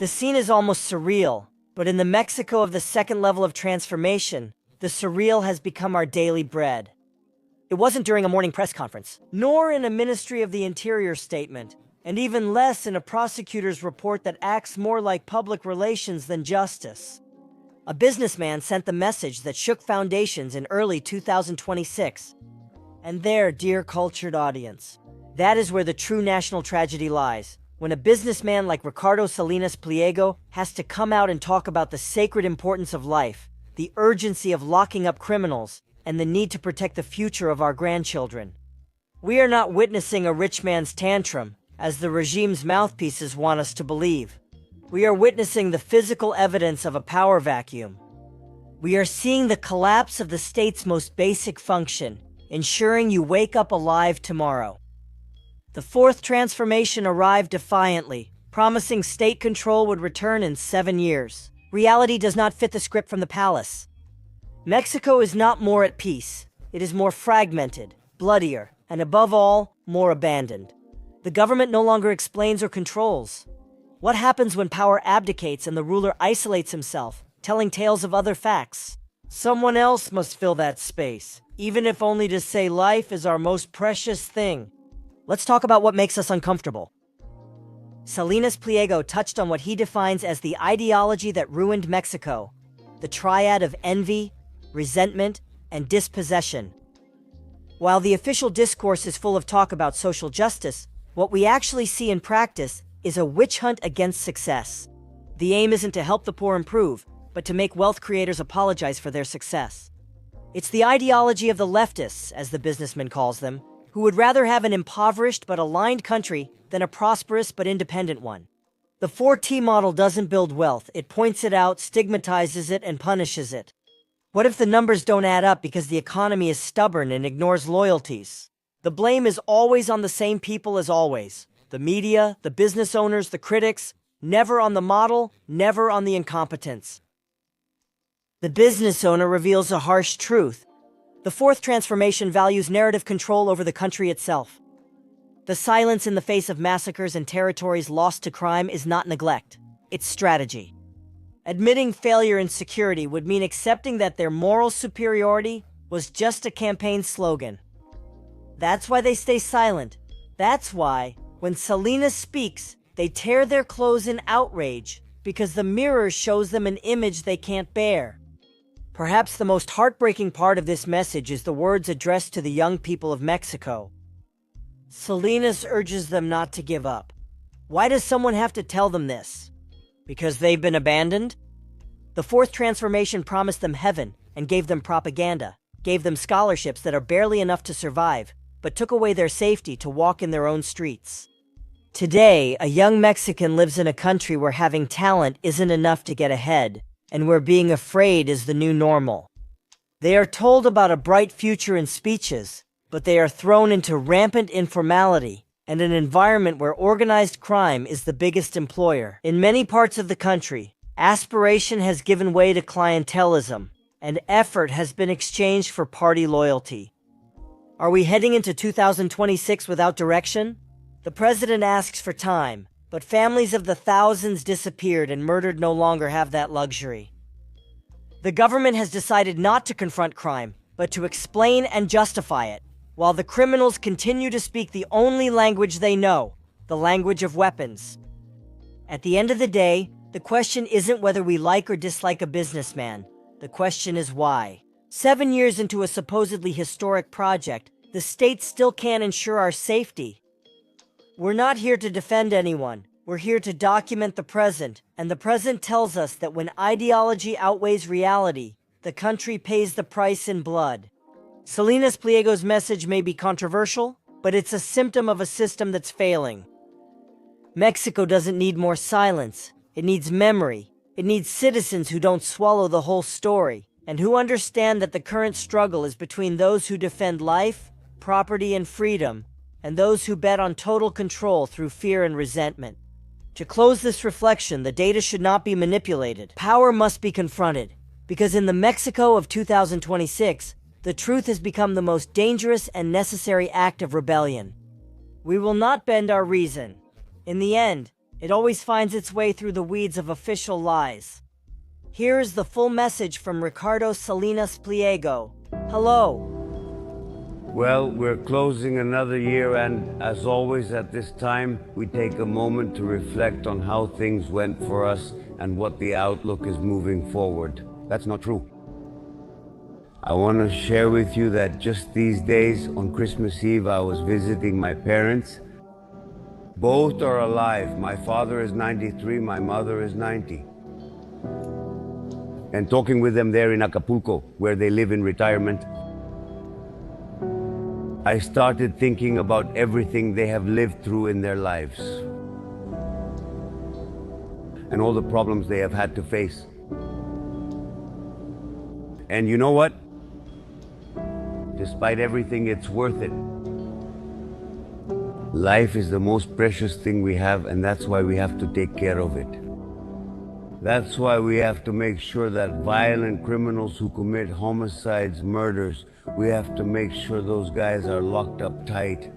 The scene is almost surreal, but in the Mexico of the second level of transformation, the surreal has become our daily bread. It wasn't during a morning press conference, nor in a Ministry of the Interior statement, and even less in a prosecutor's report that acts more like public relations than justice. A businessman sent the message that shook foundations in early 2026. And there, dear cultured audience, that is where the true national tragedy lies, when a businessman like Ricardo Salinas Pliego has to come out and talk about the sacred importance of life, the urgency of locking up criminals, and the need to protect the future of our grandchildren. We are not witnessing a rich man's tantrum, as the regime's mouthpieces want us to believe. We are witnessing the physical evidence of a power vacuum. We are seeing the collapse of the state's most basic function, ensuring you wake up alive tomorrow. The fourth transformation arrived defiantly, promising state control would return in 7 years. Reality does not fit the script from the palace. Mexico is not more at peace. It is more fragmented, bloodier, and above all, more abandoned. The government no longer explains or controls. What happens when power abdicates and the ruler isolates himself, telling tales of other facts? Someone else must fill that space, even if only to say life is our most precious thing. Let's talk about what makes us uncomfortable. Salinas Pliego touched on what he defines as the ideology that ruined Mexico, the triad of envy, resentment, and dispossession. While the official discourse is full of talk about social justice, what we actually see in practice is a witch hunt against success. The aim isn't to help the poor improve, but to make wealth creators apologize for their success. It's the ideology of the leftists, as the businessman calls them, who would rather have an impoverished but aligned country than a prosperous but independent one. The 4T model doesn't build wealth, it points it out, stigmatizes it, and punishes it. What if the numbers don't add up because the economy is stubborn and ignores loyalties? The blame is always on the same people as always. The media, the business owners, the critics, never on the model, never on the incompetence. The business owner reveals a harsh truth. The fourth transformation values narrative control over the country itself. The silence in the face of massacres and territories lost to crime is not neglect, it's strategy. Admitting failure in security would mean accepting that their moral superiority was just a campaign slogan. That's why they stay silent. That's why, when Salinas speaks, they tear their clothes in outrage, because the mirror shows them an image they can't bear. Perhaps the most heartbreaking part of this message is the words addressed to the young people of Mexico. Salinas urges them not to give up. Why does someone have to tell them this? Because they've been abandoned? The fourth transformation promised them heaven and gave them propaganda, gave them scholarships that are barely enough to survive, but took away their safety to walk in their own streets. Today, a young Mexican lives in a country where having talent isn't enough to get ahead, and where being afraid is the new normal. They are told about a bright future in speeches, but they are thrown into rampant informality and an environment where organized crime is the biggest employer. In many parts of the country, aspiration has given way to clientelism, and effort has been exchanged for party loyalty. Are we heading into 2026 without direction? The president asks for time, but families of the thousands disappeared and murdered no longer have that luxury. The government has decided not to confront crime, but to explain and justify it, while the criminals continue to speak the only language they know, the language of weapons. At the end of the day, the question isn't whether we like or dislike a businessman. The question is why. 7 years into a supposedly historic project, the state still can't ensure our safety. We're not here to defend anyone. We're here to document the present, and the present tells us that when ideology outweighs reality, the country pays the price in blood. Salinas Pliego's message may be controversial, but it's a symptom of a system that's failing. Mexico doesn't need more silence. It needs memory. It needs citizens who don't swallow the whole story, and who understand that the current struggle is between those who defend life, property, and freedom, and those who bet on total control through fear and resentment. To close this reflection, the data should not be manipulated. Power must be confronted, because in the Mexico of 2026, the truth has become the most dangerous and necessary act of rebellion. We will not bend our reason. In the end, It always finds its way through the weeds of official lies. Here's the full message from Ricardo Salinas Pliego. Hello. Well, we're closing another year, and as always at this time, we take a moment to reflect on how things went for us and what the outlook is moving forward. That's not true. I want to share with you that just these days, on Christmas Eve, I was visiting my parents. Both are alive. My father is 93, my mother is 90. And talking with them there in Acapulco, where they live in retirement, I started thinking about everything they have lived through in their lives and all the problems they have had to face. And you know what? Despite everything, it's worth it. Life is the most precious thing we have, and that's why we have to take care of it. That's why we have to make sure that violent criminals who commit homicides, murders, we have to make sure those guys are locked up tight.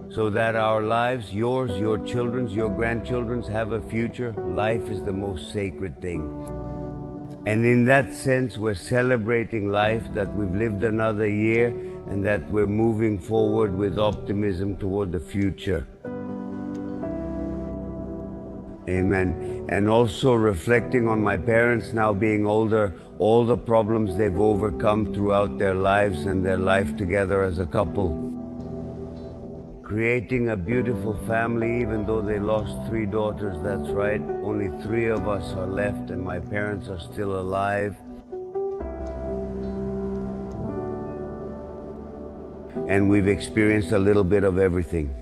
So that our lives, yours, your children's, your grandchildren's, have a future. Life is the most sacred thing. And in that sense, we're celebrating life, that we've lived another year, and that we're moving forward with optimism toward the future. Amen. And also reflecting on my parents now being older, all the problems they've overcome throughout their lives and their life together as a couple. Creating a beautiful family, even though they lost 3 daughters, that's right. Only 3 of us are left, and my parents are still alive. And we've experienced a little bit of everything.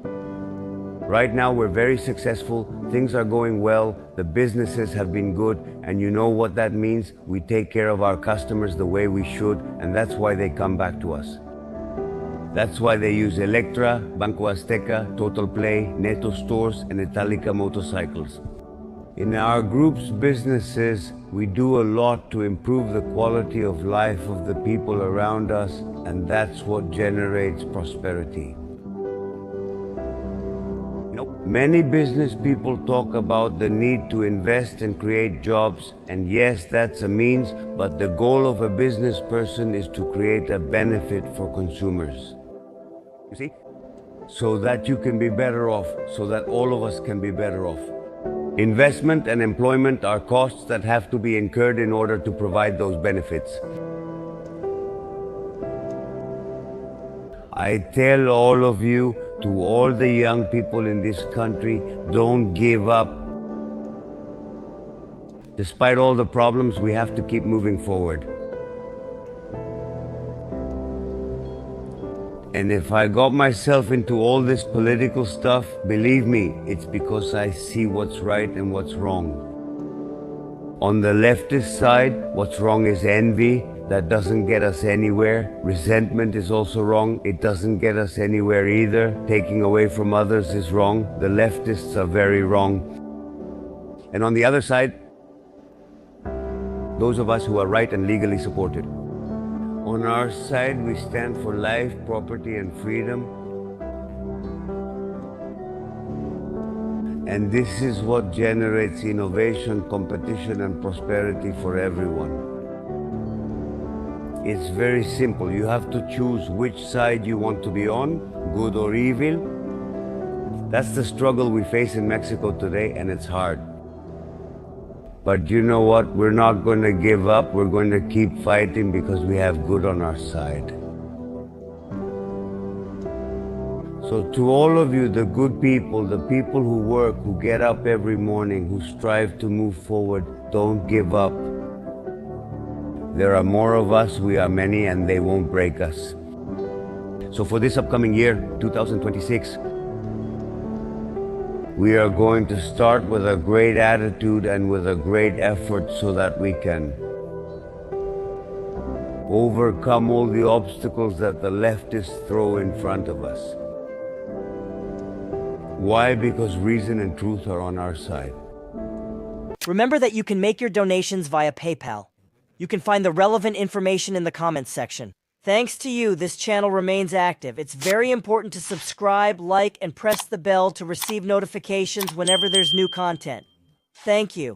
Right now, we're very successful, things are going well, the businesses have been good, and you know what that means? We take care of our customers the way we should, and that's why they come back to us. That's why they use Electra, Banco Azteca, Total Play, Neto Stores, and Italica motorcycles. In our group's businesses, we do a lot to improve the quality of life of the people around us, and that's what generates prosperity. Many business people talk about the need to invest and create jobs, and yes, that's a means, but the goal of a business person is to create a benefit for consumers. You see? So that you can be better off, so that all of us can be better off. Investment and employment are costs that have to be incurred in order to provide those benefits. I tell all of you, to all the young people in this country, don't give up. Despite all the problems, we have to keep moving forward. And if I got myself into all this political stuff, believe me, it's because I see what's right and what's wrong. On the leftist side, what's wrong is envy. That doesn't get us anywhere. Resentment is also wrong. It doesn't get us anywhere either. Taking away from others is wrong. The leftists are very wrong. And on the other side, those of us who are right and legally supported. On our side, we stand for life, property, and freedom. And this is what generates innovation, competition, and prosperity for everyone. It's very simple. You have to choose which side you want to be on, good or evil. That's the struggle we face in Mexico today, and it's hard. But you know what? We're not going to give up. We're going to keep fighting because we have good on our side. So to all of you, the good people, the people who work, who get up every morning, who strive to move forward, don't give up. There are more of us, we are many, and they won't break us. So for this upcoming year, 2026, we are going to start with a great attitude and with a great effort so that we can overcome all the obstacles that the leftists throw in front of us. Why? Because reason and truth are on our side. Remember that you can make your donations via PayPal. You can find the relevant information in the comments section. Thanks to you, this channel remains active. It's very important to subscribe, like, and press the bell to receive notifications whenever there's new content. Thank you.